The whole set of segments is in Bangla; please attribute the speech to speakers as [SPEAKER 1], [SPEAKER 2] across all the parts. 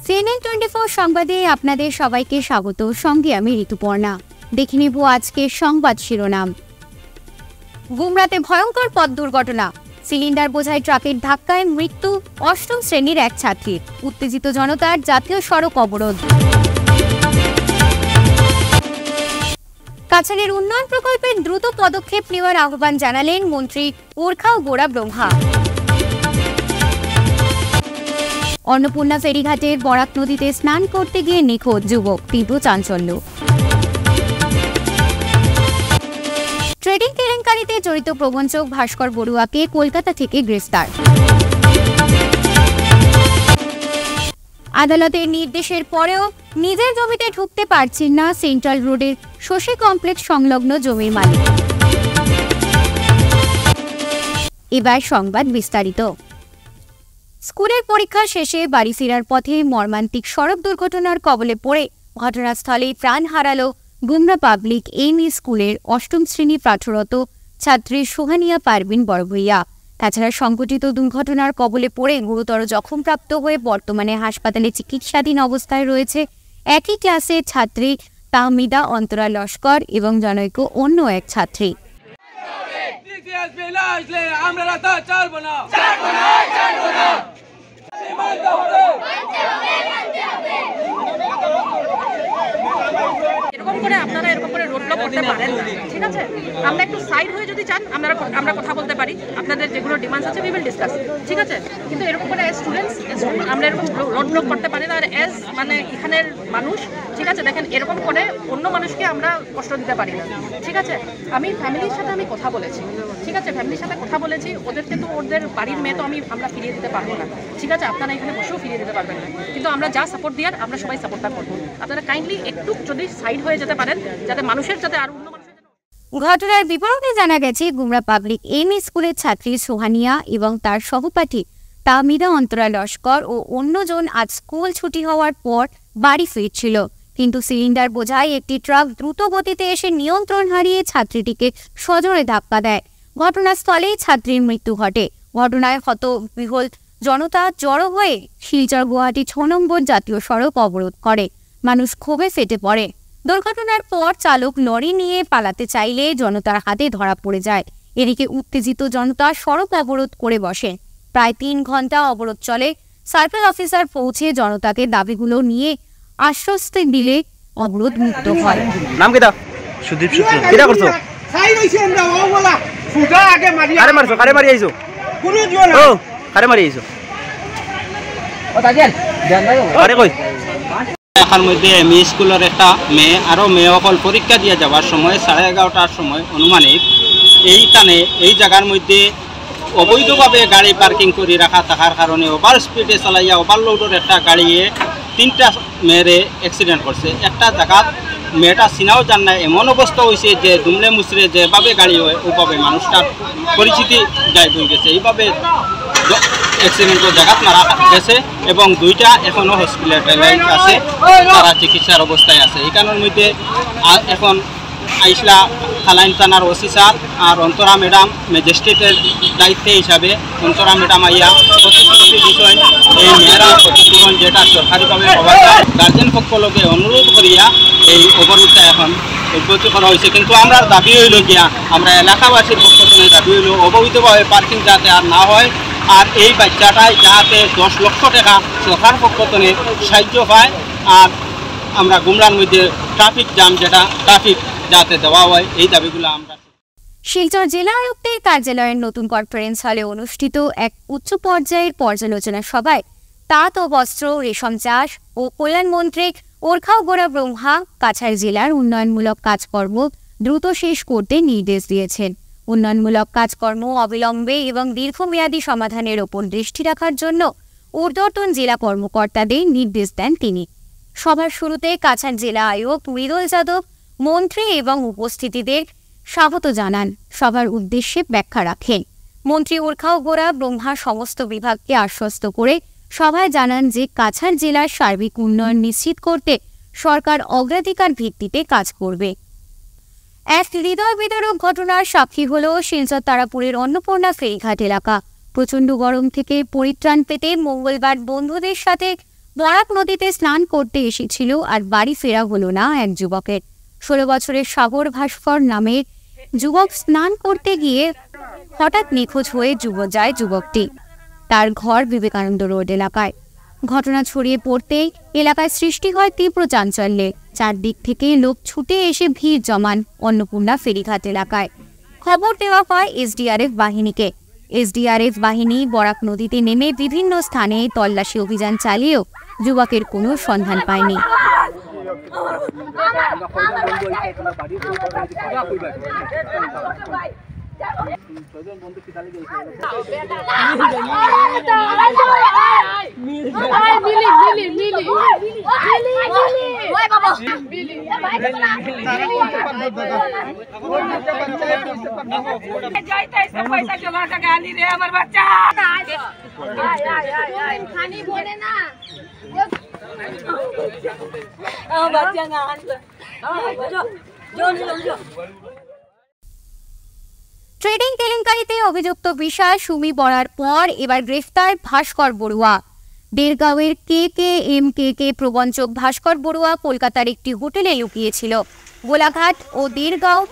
[SPEAKER 1] CNN24 সংবাদে আপনাদের সবাইকে স্বাগত। সঙ্গে আমি ঋতুপর্ণা। দেখে নেব আজকের সংবাদ শিরোনাম। গুমরাতে ভয়ঙ্কর পথ দুর্ঘটনা, সিলিন্ডার বোঝাই ট্রাকের ধাক্কায় মৃত্যু ৮ম শ্রেণীর এক ছাত্রীর। উত্তেজিত জনতার জাতীয় সড়ক অবরোধ। কাছাড়ের উন্নয়ন প্রকল্পের দ্রুত পদক্ষেপ নেওয়ার আহ্বান জানালেন মন্ত্রী ওরখাও গোড়া ব্রহ্মা। অন্নপূর্ণা ফেরিঘাটের বরাক নদীতে স্নান করতে গিয়ে নিখোঁজ যুবক, তীব্র চাঞ্চল্য। ট্রেডিং কেলেঙ্কারিতে জড়িত প্রবঞ্চক ভাস্কর বড়ুয়াকে কলকাতা থেকে গ্রেফতার। আদালতের নির্দেশের পরেও নিজের জমিতে ঢুকতে পারছেন না সেন্ট্রাল রোডের শশী কমপ্লেক্স সংলগ্ন জমির মালিক। এবার সংবাদ বিস্তারিত। স্কুলের পরীক্ষা শেষে বাড়ি ফেরার পথে মর্মান্তিক সড়ক দুর্ঘটনার কবলে পড়ে ঘটনাস্থলে প্রাণ হারালো গুমরা পাবলিক এমই স্কুলের ৮ম শ্রেণী পাঠরত ছাত্রী সোহানিয়া পারভিন বড়ভূঁইয়া। তাছাড়া সংঘটিত দুর্ঘটনার কবলে পড়ে গুরুতর জখমপ্রাপ্ত হয়ে বর্তমানে হাসপাতালে চিকিৎসাধীন অবস্থায় রয়েছে একই ক্লাসের ছাত্রী তাহমিদা অন্তরা লস্কর এবং জনৈক অন্য এক ছাত্রী।
[SPEAKER 2] এরকম করে আপনারা এরকম করে রোড ব্লক করতে পারেন না, ঠিক আছে? আমরা একটু সাইড হয়ে যদি চান আমরা কথা বলতে পারি, আপনাদের যেগুলো ডিমান্ডস আছে উই উইল ডিসকাস, ঠিক আছে? কিন্তু এরকম করে স্টুডেন্টস আমরা এরকম রোড ব্লক করতে পারি না। আর এজ মানে এখানের মানুষ, ঠিক আছে, দেখেন এরকম করে অন্য মানুষকে আমরা কষ্ট দিতে পারি না, ঠিক আছে? আমি ফ্যামিলির সাথে আমি কথা বলেছি, ঠিক আছে, ফ্যামিলির সাথে কথা বলেছি। ওদেরকে তো ওদের বাড়ির মেয়ে তো আমরা ফিরিয়ে দিতে পারবো না, ঠিক আছে? আপনারা এখানে বসেও ফিরিয়ে দিতে পারবেন না, কিন্তু আমরা যা সাপোর্ট দিয়ার আমরা সবাই সাপোর্টটা করবো। আপনারা কাইন্ডলি একটু যদি সাইড হয়ে যেতে পারেন যাতে মানুষের যাতে আর অন্য মানুষের।
[SPEAKER 1] ঘটনার বিবরণে জানা গেছে গুমরা পাবলিক এমই স্কুলের ছাত্রী সোহানিয়া এবং তার সহপাঠী তাহমিদা অন্তরা লস্কর ও অন্যজন আজ স্কুল ছুটি হওয়ার পর বাড়ি ফিরছিল, কিন্তু সিলিন্ডার বোঝাই একটি ট্রাক দ্রুত গতিতে এসে নিয়ন্ত্রণ হারিয়ে ছাত্রীটিকে সজোরে ধাক্কা দেয়। ঘটনাস্থলেই ছাত্রীর মৃত্যু ঘটে। ঘটনায় হতবিহ্বল জনতা জড়ো হয়ে শিলচর গুয়াহাটি ৬ নম্বর জাতীয় সড়ক অবরোধ করে। মানুষ ক্ষোভে ফেটে পড়ে। দুর্ঘটনার পর চালক লরি নিয়ে পালাতে চাইলে জনতার হাতে ধরা পড়ে যায়। এদিকে উত্তেজিত জনতা সড়ক অবরোধ করে বসে। প্রায় ৩ ঘন্টা অবরোধ চলে। সার্কেল অফিসার পৌঁছে জনতাকে দাবিগুলো নিয়ে আশ্বস্তি দিলে অবরোধ মুক্ত হয়।
[SPEAKER 3] নাম কি? সুদীপ সূত্র। কিটা করছো? খাই রইছি আমরা ও বলা ফুটা আগে মারি। আরে মারছো, কারে মারি আইছো? কোন জোন? ও কারে মারি আইছো? ও তাজেল জান ভাই আরে কই?
[SPEAKER 4] এখান মধ্যে এমই স্কুলের একটা মেয়ে আরও মেয়ে অকল পরীক্ষা দিয়ে যাওয়ার সময় 11:30টার সময় অনুমানিক এইখানে এই জায়গার মধ্যে অবৈধভাবে গাড়ি পার্কিং করে রাখা থাকার কারণে ওভার স্পিডে চালাইয়া ওভারলোডের একটা গাড়িয়ে 3টা মেয়েরে অ্যাক্সিডেন্ট করছে। একটা জায়গা মেয়েটা চিনাও জান না, এমন অবস্থা হয়েছে যে দুমলে মুচড়ে যেভাবে গাড়ি হয় ওইভাবে মানুষটার পরিচিতি গায়েব হয়ে গেছে। এইভাবে অ্যাক্সিডেন্টের জায়গা মারা গেছে এবং 2টা এখনও হসপিটালাইজ আছে, তারা চিকিৎসার অবস্থায় আছে। এইখানের মধ্যে এখন আইসলা খালাইন থানার ওসি স্যার আর অন্তরা ম্যাডাম ম্যাজিস্ট্রেটের দায়িত্বে হিসাবে অন্তরা ম্যাডাম আইয়া প্রতিশ্রুতি বিষয় এই মেয়েরা ক্ষতিপূরণ যেটা সরকারিভাবে পাওয়া যায় গার্জেন পক্ষকে অনুরোধ করিয়া এই অবরোধটা এখন অব্যাহত করা হয়েছে। কিন্তু আমরা দাবি হইল গিয়া আমরা এলাকাবাসীর পক্ষ থেকে দাবি হইল অবৈধভাবে পার্কিং যাতে আর না হয়, আর এই বাচ্চাটাই যাতে 10 লক্ষ টাকা সরকার পক্ষ থেকে সাহায্য পায়, আর আমরা গুমরার মধ্যে ট্রাফিক জ্যাম যেটা ট্রাফিক যাতে দেওয়া হয় এই দাবিগুলো আমরা।
[SPEAKER 1] শিলচর জেলা আয়ুক্তের কার্যালয়ের নতুন কনফারেন্স হলে অনুষ্ঠিত এক উচ্চ পর্যায়ের পর্যালোচনা সভায় তাঁত ও বস্ত্র, রেশম চাষ ও কল্যাণ মন্ত্রী ওরখাও গোড়া ব্রহ্মা কাছাড় জেলার উন্নয়নমূলক কাজকর্ম দ্রুত শেষ করতে নির্দেশ দিয়েছেন। উন্নয়নমূলক কাজকর্ম অবিলম্বে এবং দীর্ঘমেয়াদী সমাধানের ওপর দৃষ্টি রাখার জন্য ঊর্ধ্বতন জেলা কর্মকর্তাদের নির্দেশ দেন তিনি। সভার শুরুতে কাছাড় জেলা আয়ুক্ত মৃদুল যাদব মন্ত্রী এবং উপস্থিতিদের স্বাগত জানান। সভার উদ্দেশ্যে ব্যাখ্যা রাখেন। মন্ত্রী ওরখাও গোড়া ব্রহ্মা সমস্ত বিভাগকে আশ্বস্ত করে সভায় জানান যে কাছাড় জেলার সার্বিক উন্নয়ন নিশ্চিত করতে সরকার অগ্রাধিকার ভিত্তিতে কাজ করবে। এক হৃদয় বিদারক ঘটনার সাক্ষী হল শিলচর তারাপুরের অন্নপূর্ণা ফেরিঘাট এলাকা। প্রচণ্ড গরম থেকে পরিত্রাণ পেতে মঙ্গলবার বন্ধুদের সাথে বরাক নদীতে স্নান করতে এসেছিল আর বাড়ি ফেরা হলো না এক যুবকের। 16 বছরের সাগর ভাস্কর নামের যুবক স্নান করতে গিয়ে হঠাৎ নিখোঁজ হয়ে যায় যুবকটি। তার ঘর বিবেকানন্দ রোড এলাকায়। ঘটনা ছড়িয়ে পড়তেই এলাকায় সৃষ্টি হয় তীব্র চাঞ্চল্যে। চারদিক থেকে লোক ছুটে এসে ভিড় জমান অন্নপূর্ণা ফেরিঘাট এলাকায়। খবর দেওয়া হয় এসডিআরএফ বাহিনীকে। এসডিআরএফ বাহিনী বরাক নদীতে নেমে বিভিন্ন স্থানে তল্লাশি অভিযান চালিয়েও যুবকের কোনো সন্ধান পায়নি। ট্রেডিং কেলেঙ্কারিতে অভিযুক্ত বিশাল সুমি বরার পর এবার গ্রেফতার ভাস্কর বড়ুয়া। দেরগাঁওয়ের KKMKK প্রবঞ্চক ভাস্কর বড়ুয়া কলকাতার একটি হোটেলে লুকিয়েছিল। গোলাঘাট ও দেরগাঁও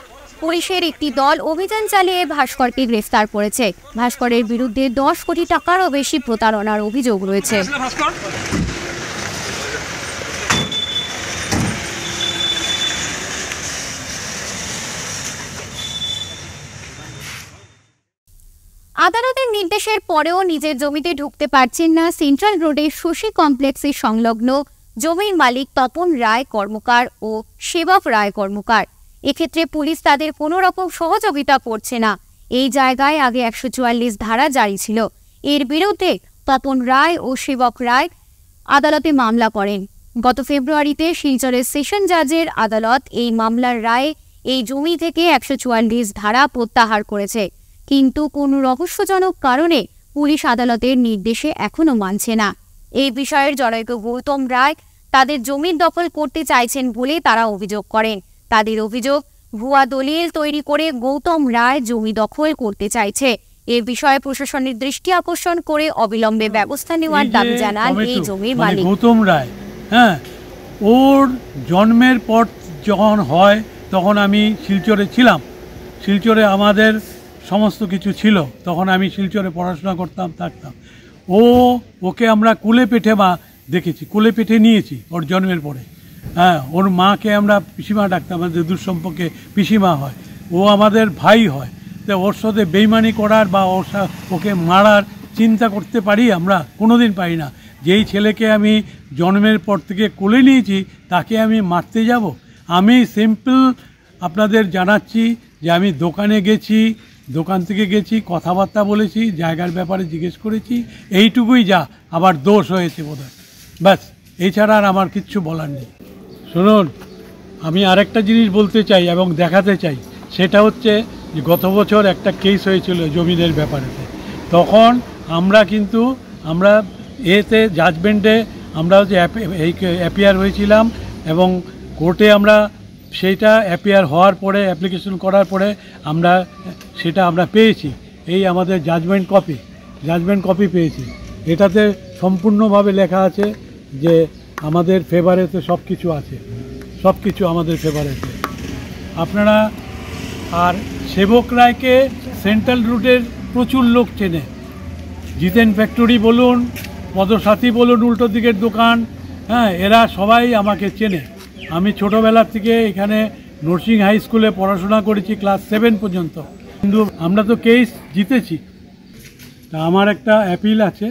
[SPEAKER 1] পুলিশের একটি দল অভিযান চালিয়ে ভাস্করকে গ্রেফতার করেছে। ভাস্করের বিরুদ্ধে 10 কোটি টাকারও বেশি প্রতারণার অভিযোগ রয়েছে। আদালতের নির্দেশের পরেও নিজের জমিতে ঢুকতে পারছেন না সেন্ট্রাল রোডের শশী কমপ্লেক্সের সংলগ্ন জমির মালিক তপন রায় কর্মকার ও সেবক রায় কর্মকার। এক্ষেত্রে পুলিশ তাদের কোনো রকম সহযোগিতা করছে না। এই জায়গায় আগে 144 ধারা জারি ছিল। এর বিরুদ্ধে তপন রায় ও সেবক রায় আদালতে মামলা করেন। গত ফেব্রুয়ারিতে শিলচরের সেশন জাজের আদালত এই মামলার রায়ে এই জমি থেকে 144 ধারা প্রত্যাহার করেছে। কিন্তু কোনো রহস্যজনক কারণে পুলিশ আদালতের নির্দেশে এখনো মানছে না। এই বিষয়ের জনৈক গৌতম রায় তাদের জমির দখল করতে চাইছেন বলে তারা অভিযোগ করেন। তাদের অভিযোগ, ভুয়া দলিল তৈরি করে গৌতম রায় জমি দখল করতে চাইছে। এ বিষয়ে প্রশাসনের দৃষ্টি আকর্ষণ করে অবিলম্বে ব্যবস্থা নেওয়ার দাবি জানান এই জমির মালিক।
[SPEAKER 5] গৌতম রায়, ওর জন্মের পর যখন হয় তখন আমি শিলচরে ছিলাম। শিলচরে আমাদের সমস্ত কিছু ছিল, তখন আমি শিলচরে পড়াশোনা করতাম, থাকতাম। ওকে আমরা কুলে পেটে দেখেছি, কুলে পেটে নিয়েছি ওর জন্মের পরে। ওর মাকে আমরা পিসিমা ডাকতাম, আমাদের দুঃসম্পর্কে পিসিমা হয়। ও আমাদের ভাই হয়। তো ওর সাথে বেইমানি করার বা ওকে মারার চিন্তা করতে পারি আমরা? কোনোদিন পারি না। যেই ছেলেকে আমি জন্মের পর থেকে কোলে নিয়েছি তাকে আমি মারতে যাব? আমি সিম্পল আপনাদের জানাচ্ছি যে আমি দোকানে গেছি, দোকান থেকে গেছি, কথাবার্তা বলেছি, জায়গার ব্যাপারে জিজ্ঞেস করেছি, এইটুকুই যা। আবার দোষ হয়েছে বোধহয়, ব্যাস। এছাড়া আর আমার কিচ্ছু বলার নেই। শুনুন, আমি আরেকটা জিনিস বলতে চাই এবং দেখাতে চাই। সেটা হচ্ছে যে গত বছর একটা কেস হয়েছিল জমিদের ব্যাপারে। তখন আমরা এতে জাজমেন্টে আমরা হচ্ছে অ্যাপিয়ার হয়েছিলাম এবং কোর্টে আমরা সেইটা অ্যাপিয়ার হওয়ার পরে, অ্যাপ্লিকেশন করার পরে আমরা পেয়েছি। এই আমাদের জাজমেন্ট কপি পেয়েছি। এটাতে সম্পূর্ণভাবে লেখা আছে যে আমাদের ফেভারেতে সব কিছু আছে, সব কিছু আমাদের ফেভারেতে। আপনারা আর সেবক রায়কে সেন্ট্রাল রুটের প্রচুর লোক চেনে। জিতেন ফ্যাক্টরি বলুন, পদসাথী বলুন, উল্টো দিকের দোকান, এরা সবাই আমাকে চেনে। আমি ছোটোবেলার থেকে এখানে নরসিং হাই স্কুলে পড়াশোনা করেছি ক্লাস 7 পর্যন্ত। কিন্তু আমরা তো কেস জিতেছি। তা আমার একটা অ্যাপিল আছে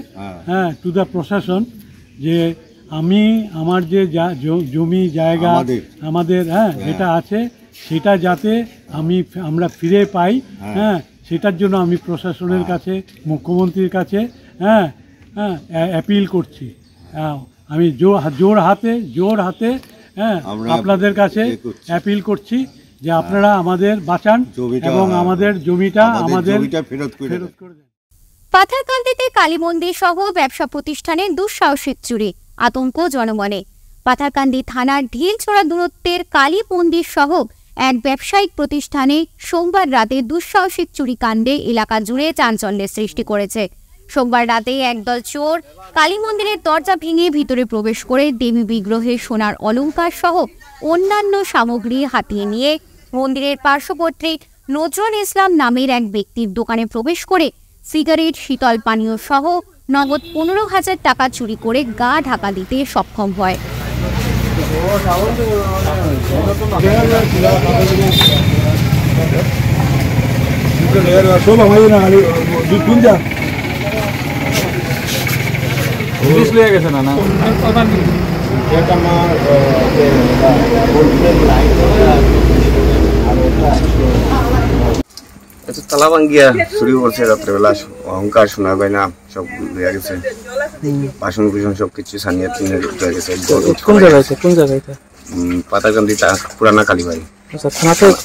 [SPEAKER 5] টু দ্য প্রশাসন, যে আমার যে জমি জায়গা আমাদের যেটা আছে সেটা যাতে আমরা ফিরে পাই, সেটার জন্য আমি প্রশাসনের কাছে, মুখ্যমন্ত্রীর কাছে অ্যাপিল করছি। আমি জোর হাতে আপনাদের কাছে অ্যাপিল করছি যে আপনারা আমাদের বাঁচান এবং আমাদের জমিটা ফেরত করে দেন।
[SPEAKER 1] পাথারকান্দিতে কালী মন্দির সহ ব্যবসা প্রতিষ্ঠানে দুঃসাহসিক চুরি, আতঙ্ক জনমনে। পাথারকান্দি থানার ঢিলছোড়া দূরত্বের কালী মন্দির সহ এক ব্যবসায়িক প্রতিষ্ঠানে সোমবার রাতে দুঃসাহসিক চুরি কাণ্ডে এলাকা জুড়ে চাঞ্চল্যের সৃষ্টি করেছে। সোমবার রাতে একদল চোর কালী মন্দিরের দরজা ভেঙে ভিতরে প্রবেশ করে দেবী বিগ্রহে সোনার অলংকার সহ অন্যান্য সামগ্রী হাতিয়ে নিয়ে মন্দিরের পার্শ্ববর্তী নজরুল ইসলাম নামের এক ব্যক্তির দোকানে প্রবেশ করে সিগারেট, শীতল পানীয় সহ নগদ 15,000 টাকা চুরি করে গা ঢাকা দিতে সক্ষম হয়।
[SPEAKER 6] তালা ভাঙ্গিয়া চুরি করছে রাত্রেবেলা, অহংকার সোনা গয়না সব লইয়া গেছে, বাসন কুসন সবকিছু ছানিয়ে তিনে হয়ে গেছে।
[SPEAKER 3] কোন জায়গায়?
[SPEAKER 6] পাতাকান্দি পুরানা কালীবাড়ি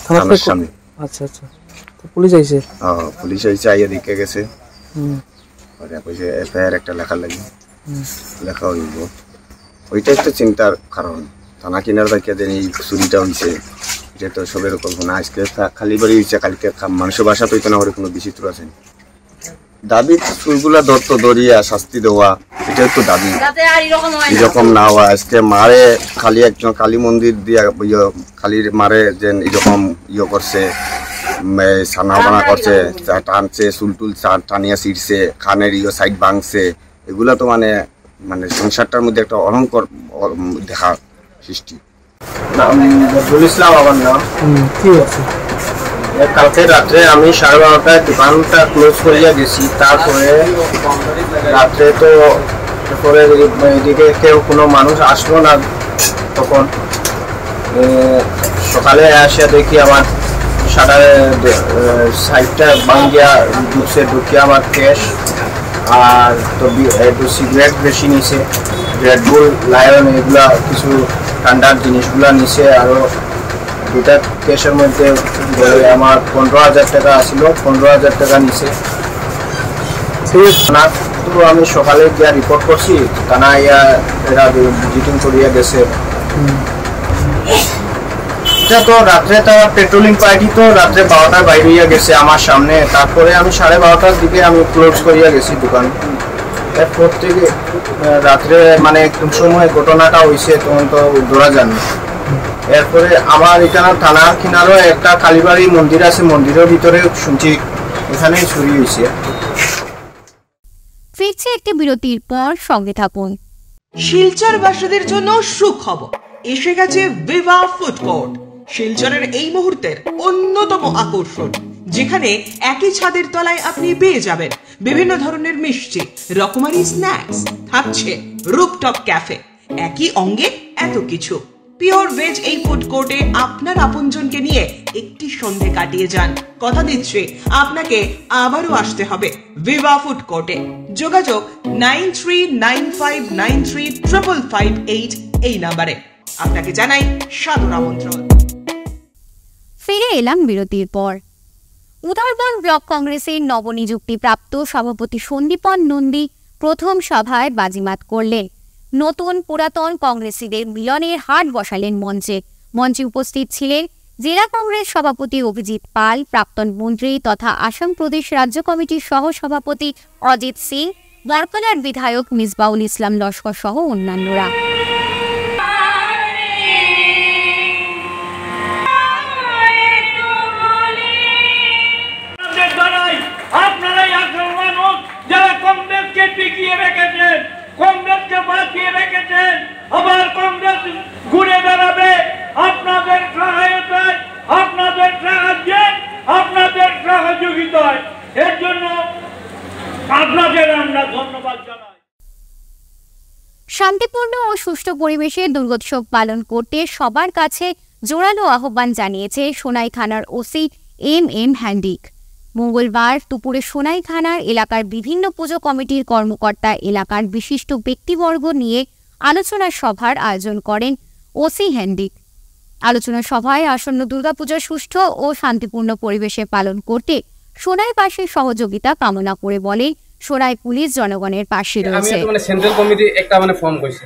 [SPEAKER 3] থানার সামনে। আচ্ছা আচ্ছা, পুলিশ আইছে?
[SPEAKER 6] পুলিশ আইছে, আইয়া দেখে গেছে, এফআইআর একটা লেখার লাগে লেখা হইব। ওইটা একটা চিন্তার কারণ, থানা কিনার থাকিয়া যে এই চুরিটা হয়েছে এটা তো সবের কল্পনা। আজকে খালি বাড়ি হয়েছে, কালকে মানুষের বাসা তো না হলে কোনো বিচিত্র আছে। দাবি চুরগুলা দরিয়া শাস্তি দেওয়া, এটাই তো দাবি, এরকম না হওয়া। আজকে মারে খালি একজন কালী মন্দির দিয়া খালির মারে যে এরকম করছে, ছানা বানা করছে, টানছে, চুলটুল টানিয়া ছিঁড়ছে, খানের সাইড ভাঙছে, এগুলা তো মানে সংসারটার মধ্যে একটা অলঙ্কর দেখা সৃষ্টি। নজরুল ইসলাম আমার নাম। কালকে রাত্রে আমি 12:30টায় দোকানটা ক্লোজ করিয়া গেছি। তারপরে রাত্রে তো এদিকে কেউ কোনো মানুষ আসলো না। তখন সকালে আসিয়া দেখি আমার সাইডটা ভাঙ্গিয়া ঢুকিয়া আমার ক্যাশ আর তো একটু সিগারেট বেশি নিছে, রেডবুল, লায়ন, এগুলা কিছু ঠান্ডার জিনিসগুলা নিছে। আরো দুটা ক্যাশের মধ্যে আমার 15,000 টাকা আসছিল, 15,000 টাকা নিছে। তো আমি সকালে গিয়া রিপোর্ট করছি, থানা ইয়া এরা ভিজিটিং করিয়া গেছে। এটা তো রাত্রে তারা পেট্রোলিং পার্টি তো রাত্রে 12টার বাইরে হইয়া গেছে আমার সামনে। তারপরে আমি 12:30টার দিকে আমি ক্লোজ করিয়া গেছি দোকান। এরপর থেকে রাত্রে কোন সময় ঘটনাটা হয়েছে তখন তো ধরা যায়নি। এরপরে আমার এখানে থানার কিনারও একটা কালীবাড়ি মন্দির আছে, মন্দিরের ভিতরে শুনছি এখানে চুরি হয়েছে।
[SPEAKER 1] ফিরছে একটি বিরতির পর, সঙ্গে থাকুন।
[SPEAKER 7] শিলচরবাসীদের জন্য সুখবর, এসে গেছে ভিভা ফুড কোর্ট। শিলচরের এই মুহূর্তের অন্যতম আকর্ষণ, যেখানে একই ছাদের তলায় আপনি পেয়ে যাবেন বিভিন্ন ধরনের মিষ্টি, রকমারি স্ন্যাক্স, থাকছে রুফটপ ক্যাফে, একই অঙ্গে এত কিছু। পিওর ভেজ এই ফুড কোর্টে আপনার আপনজনকে নিয়ে একটি সন্ধে কাটিয়ে যান। কথা দিচ্ছি আপনাকে আবারও আসতে হবে ভিভা ফুড কোর্টে। যোগাযোগ 9395935558 এই নাম্বারে। আপনাকে জানাই সাদর আমন্ত্রণ।
[SPEAKER 1] ফিরে এলাম বিরতির পর। উধারবন ব্লক কংগ্রেসের নবনিযুক্তি প্রাপ্ত সভাপতি সন্দীপন নন্দী প্রথম সভায় বাজিমাত করলেন। নতুন পুরাতন কংগ্রেসীদের মিলনের হাট বসালেন মঞ্চে। মঞ্চে উপস্থিত ছিলেন জেলা কংগ্রেস সভাপতি অভিজিৎ পাল, প্রাক্তন মন্ত্রী তথা আসাম প্রদেশ রাজ্য কমিটির সহ সভাপতি অজিত সিং, বরকলার বিধায়ক মিসবাউল ইসলাম লস্কর সহ অন্যান্যরা।
[SPEAKER 8] কংগ্রেসকে বাঁচিয়ে রেখেছেন, আবার কংগ্রেস ঘুরে দাঁড়াবে আপনাদের সহায়তায়, আপনাদের সাহায্যে, আপনাদের সহযোগিতায়। এর জন্য আপনাদের আমরা ধন্যবাদ জানাই।
[SPEAKER 1] শান্তিপূর্ণ ও সুষ্ঠু পরিবেশে দুর্গোৎসব পালন করতে সবার কাছে জোরালো আহ্বান জানিয়েছে সোনাই থানার ওসি এম হ্যান্ডিক। মঙ্গলবার দুপুরে সোনাই থানার এলাকার বিভিন্ন পুজো কমিটির কর্মকর্তা, এলাকার বিশিষ্ট ব্যক্তিবর্গ নিয়ে আলোচনা সভার আয়োজন করেন ওসি হ্যান্ডিক। আলোচনা সভায় আসন্ন দুর্গাপূজা সুষ্ঠু ও শান্তিপূর্ণ পরিবেশে পালন করতে সোনাইবাসীর সহযোগিতা কামনা করে বলে সোনাই পুলিশ জনগণের পাশে রয়েছে।
[SPEAKER 9] সেন্ট্রাল কমিটি একটা ফর্ম কৰিছে,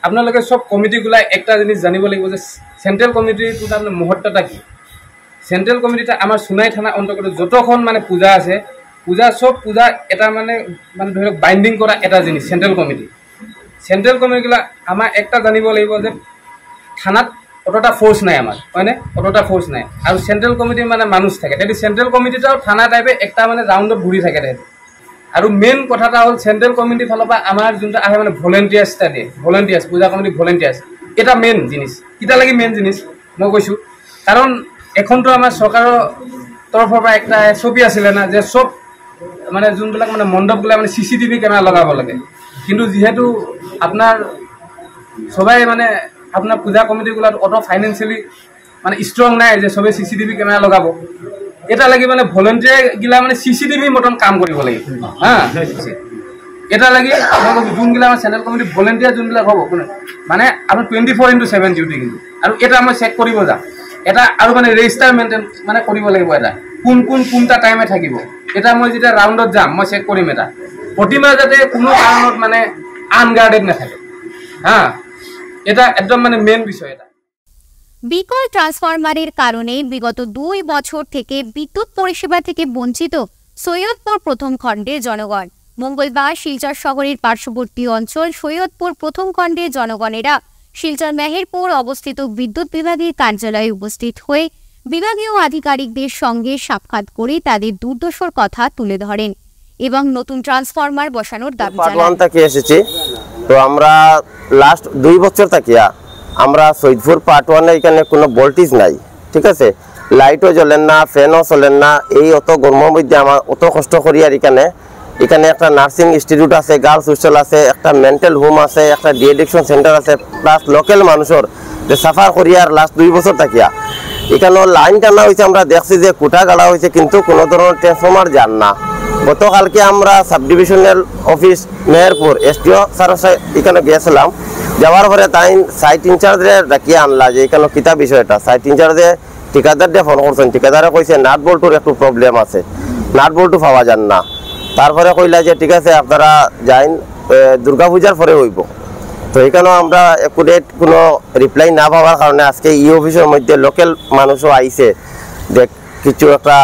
[SPEAKER 9] আপোনালোকে সব কমিটিগুলা একটা জিনিস জানিব লাগিব যে সেন্ট্রাল কমিটিটো মুহূৰ্তটা কি। সেন্ট্রাল কমিটিটা আমার সোনাই থানা অন্তর্গত যতক্ষণ পূজা আছে পূজা সব পূজা এটা মানে মানে ধৰি লওক বাইণ্ডিং কৰা এটা জিনিস সেন্ট্ৰেল কমিটিগুলা আমাৰ একটা জানিব লাগিব যে থানাত অতটা ফোর্স নাই আমার হয়নে অতটা ফোর্স নাই আর সেন্ট্রাল কমিটির মানে মানুষ থাকে তাই সেন্ট্রাল কমিটিটাও থানা টাইপে একটা মানে রাউন্ডত ঘুরি থাকে তাই আর মেইন কথাটা হল সেন্ট্রাল কমিটির ফালৰ পৰা আমার যোনটা আহে মানে ভলেন্টিয়ার্সটা দিয়ে ভলেন্টিয়ার্স পূজা কমিটি ভলেন্টিয়ার্স এটা মেইন জিনিস এটা লাগি মেইন জিনিস মই কৈছো কারণ এখনতো আমার সরকারের তরফৰ পৰা একটা ছবি আছিল না যে সব মানে যোনবিলাক মানে মণ্ডপগুলা মানে CCTV ক্যামেরা লগাব লাগে কিন্তু যেহেতু আপনার সবাই মানে আপনার পূজা কমিটিগুলো অত ফাইনেন্সিয়ালি মানে স্ট্রং নাই যে সবে CCTV ক্যামেরা লগাব এটা লাগি মানে ভলেন্টিয়ার গিলা মানে CCTV মতন কাম কৰিব লাগিব হ্যাঁ এটা লাগি যোনগুলা আমার সেন্ট্রাল কমিটি ভলেন্টিয়ার যোনগুলা হব মানে আপনার 24/7 ডিউটি কিন্তু আর এটা আমি চেক কৰিব যাম এটা আৰু মানে ৰেজিষ্টাৰ মেইনটেইন মানে কৰিব লাগিব এটা কোনটা টাইমে থাকিব এটা মই যেতিয়া ৰাউণ্ডত যাম মই চেক কৰিম এটা প্ৰতিমা যাতে কোনো কাৰণত মানে আনগার্ডেড নাথাকে হ্যাঁ এটা একদম মানে মেইন বিষয় এটা
[SPEAKER 1] বিকল ট্রান্সফরমারের কারণে বিগত 2 বছর থেকে বিদ্যুৎ পরিষেবা থেকে বঞ্চিত সৈয়দপুর প্রথম খণ্ডের জনগণ মঙ্গলবার শিলচর শহরের পার্শ্ববর্তী অঞ্চল সৈয়দপুর প্রথম খণ্ডের জনগণেরা শিলচর মেহেরপুর অবস্থিত বিদ্যুৎ বিভাগের কার্যালয়ে উপস্থিত হয়ে বিভাগীয় আধিকারিকদের সঙ্গে সাক্ষাৎ করে তাদের দুর্দশার কথা তুলে ধরেন এবং নতুন ট্রান্সফরমার বসানোর দাবি জানান।
[SPEAKER 10] এসেছি তো আমরা লাস্ট 2 বছর থাকিয়া আমরা সৈয়দপুর পার্ট 1 এখানে কোনো ভোল্টেজ নাই ঠিক আছে লাইটও জ্বলেন না ফ্যানও চলেন না এই অত গরমের মধ্যে আমার অত কষ্ট করি আর এখানে একটা নার্সিং ইনস্টিটিউট আছে গার্লস হোস্টেল আছে একটা মেন্টাল হোম আছে একটা ডিএডিকশন সেন্টার আছে প্লাস লোকাল মানুষের যে সাফার করি আর লাস্ট 2 বছর থাকিয়া এখানে লাইন টানা হয়েছে আমরা দেখছি যে কুটা গাড়া হয়েছে কিন্তু কোনো ধরনের ট্রান্সফরমার যান না গতকালকে আমরা sub divisional office Meherpur SDO sir এখানে গিয়েছিলাম যাওয়ার পরে তাই সাইট ইনচার্জে ডাকিয়ে আনলা যে এখানে কিতা বিষয়টা সাইট ইনচার্জে ঠিকাদারকে ফোন করছেন ঠিকাদারে কইছে নাট বল্টুর একটু প্রবলেম আছে নাট বল্টু পাওয়া যান না তারপরে কইলা যে ঠিক আছে আপনারা যাইন দুর্গা পূজার পরে হইব তো এখানেও আমরা একুরেট কোনো রিপ্লাই না পাওয়ার কারণে আজকে অফিসের মধ্যে লোকাল মানুষও আইছে দেখ কিছু একটা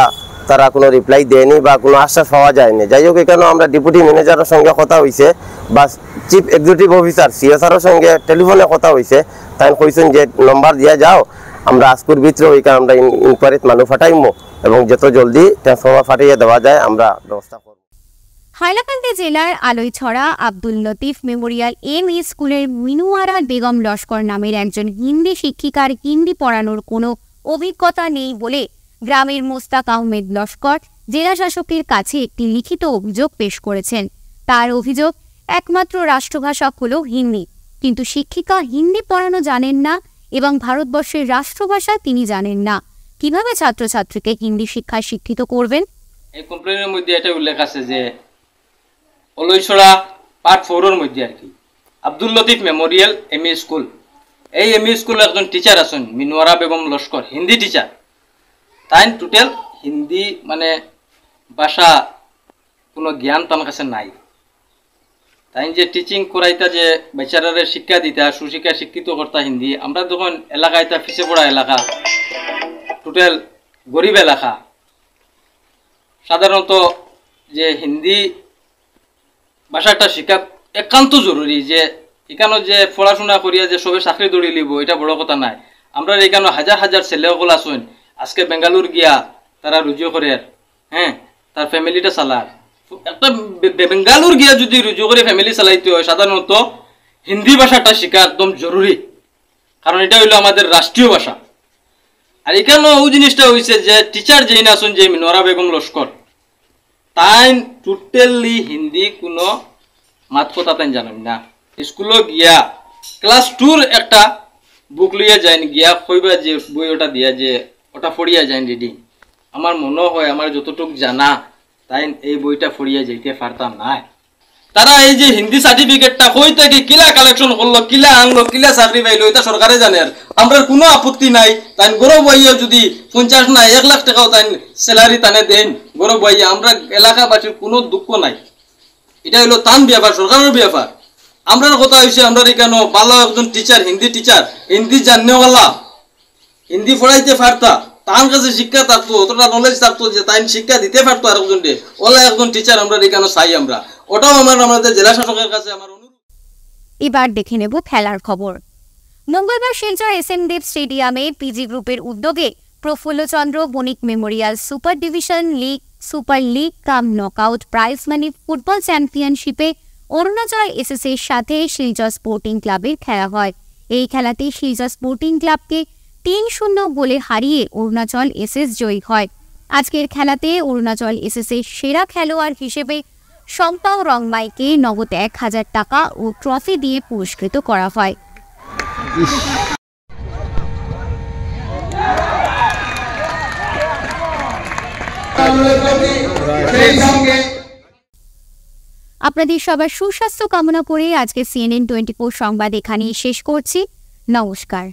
[SPEAKER 10] তারা কোনো রিপ্লাই দেয়নি বা কোনো আশ্বাস পাওয়া যায়নি যাই হোক এখানেও আমরা ডেপুটি ম্যানেজারের সঙ্গে কথা হয়েছে বা চিফ এক্সিকিউটিভ অফিসার CSRের সঙ্গে টেলিফোনে কথা হয়েছে তাই কইছেন যে নম্বর দিয়া যাও আমরা আজকের ভিতরে ওইখানে আমরা ইনকোয়ারিত মানুষ ফাটাইমো এবং যত জলদি ট্রান্সফরমার ফাটিয়ে দেওয়া যায় আমরা ব্যবস্থা করব।
[SPEAKER 1] হাইলাকান্দি জেলার আলোইছড়া আব্দুল লতিফ মেমোরিয়াল ME স্কুলের মিনুয়ারা বেগম লস্কর নামের একজন হিন্দি শিক্ষিকার হিন্দি পড়ানোর কোনো অভিজ্ঞতা নেই বলে গ্রামের মোস্তাক আহমেদ লস্কর জেলা শাসকের কাছে একটি লিখিত অভিযোগ পেশ করেছেন। তার অভিযোগ একমাত্র রাষ্ট্রভাষা হলো হিন্দি কিন্তু শিক্ষিকা হিন্দি পড়ানো জানেন না এবং ভারতবর্ষের রাষ্ট্রভাষা তিনি জানেন না কিভাবে ছাত্রছাত্রীকে হিন্দি শিক্ষায় শিক্ষিত করবেন।
[SPEAKER 4] এই কমপ্লেনের মধ্যে এটা উল্লেখ আছে যে অলইছড়া পার্ট 4 এর মধ্যে আর কি Abdul Latif Memorial ME school এই ME স্কুলের একজন টিচার আছেন মিনুয়ারা বেগম লস্কর হিন্দি টিচার তাই টোটাল হিন্দি মানে ভাষা কোনো জ্ঞান তার কাছে নাই তাই যে টিচিং করাইতা যে বেচারারে শিক্ষা দিতা সুশিক্ষা শিক্ষিত করতা হিন্দি আমরা যখন এলাকায় তা পিছিয়ে পড়া এলাকা টোটাল গরিব এলাকা সাধারণত যে হিন্দি ভাষাটা শিক্ষা একান্ত জরুরি যে এখানে যে পড়াশোনা করিয়া যে সবে চাকরি দৌড়ি লিব এটা বড় কথা নাই আমরা এখানে হাজার হাজার ছেলেসকল আছেন আজকে বেঙ্গালুর গিয়া তারা রুজু করে হ্যাঁ তার ফ্যামিলিটা চালার একটা বেঙ্গালুর গিয়া যদি রুজু করে ফ্যামিলি চালাইতে হয় সাধারণত হিন্দি ভাষাটা শেখা একদম জরুরি কারণ এটা হইলো আমাদের রাষ্ট্রীয় ভাষা আর এখানে ওই জিনিসটা হয়েছে যে টিচার যেই না আছেন যে মিনুয়ারা বেগম লস্কর তাই টোটালি হিন্দি কোনো মাত কথা তাই জানেন না স্কুলে গিয়া ক্লাস 2 একটা বুক লইয়া যায় গিয়া কইবা যে বই ওটা দিয়া যে ওটা পড়িয়া যায় রিডিং আমার মনে হয় আমার যতটুক জানা তাই এই বইটা পড়িয়া যাইতে পারতাম না তারা এই যে হিন্দি সার্টিফিকেটটা কই থেকে কিলা কালেকশন করলো কিলা আনলো কিলা চাকরি পাইলো এটা সরকারে জানে আমরা কোনো আপত্তি নাই তাই গৌরব ভাইয়া যদি 50 না 1 লাখ টাকাও তাই স্যালারি তানে দেন গৌরব ভাইয়া আমরা এলাকাবাসীর কোনো দুঃখ নাই এটা হলো তান ব্যাপার সরকারের ব্যাপার আমরার কথা হইছে আমরা এখানে ভালো একজন টিচার হিন্দি জাননেওয়ালা হিন্দি পড়াইতে পারতা
[SPEAKER 11] তার কাছে শিক্ষা থাকতো, অতটা নলেজ থাকতো যে তাই শিক্ষা দিতে পারতো আরেকজনকে, ওলা একজন টিচার আমরা এখানে চাই আমরা। ওটাও আমাদের জেলা শাসকের কাছে আমার অনুরোধ।
[SPEAKER 1] এবার দেখে নেব খেলার খবর। মঙ্গলবার শিলচর SM দেব স্টেডিয়ামে পিজি গ্রুপের উদ্যোগে Prafullachandra Banik memorial super division league, super league cum knockout prize money football চ্যাম্পিয়নশিপে অরুণাচল SS এর সাথে শিলচর স্পোর্টিং ক্লাবের খেলা হয়। এই খেলাতে শিলচর স্পোর্টিং ক্লাবকে 3-0 গোলে হারিয়ে অরুণাচল SS জয়ী হয়। আজকের খেলাতে অরুণাচল SS এর সেরা খেলোয়াড় হিসেবে সম্পাও রংমাইকে নগদ 1000 টাকা ও ট্রফি দিয়ে পুরস্কৃত করা হয়। আপনাদের সবার সুস্বাস্থ্য কামনা করে আজকে CNN 24 সংবাদ এখানেই শেষ করছি। নমস্কার।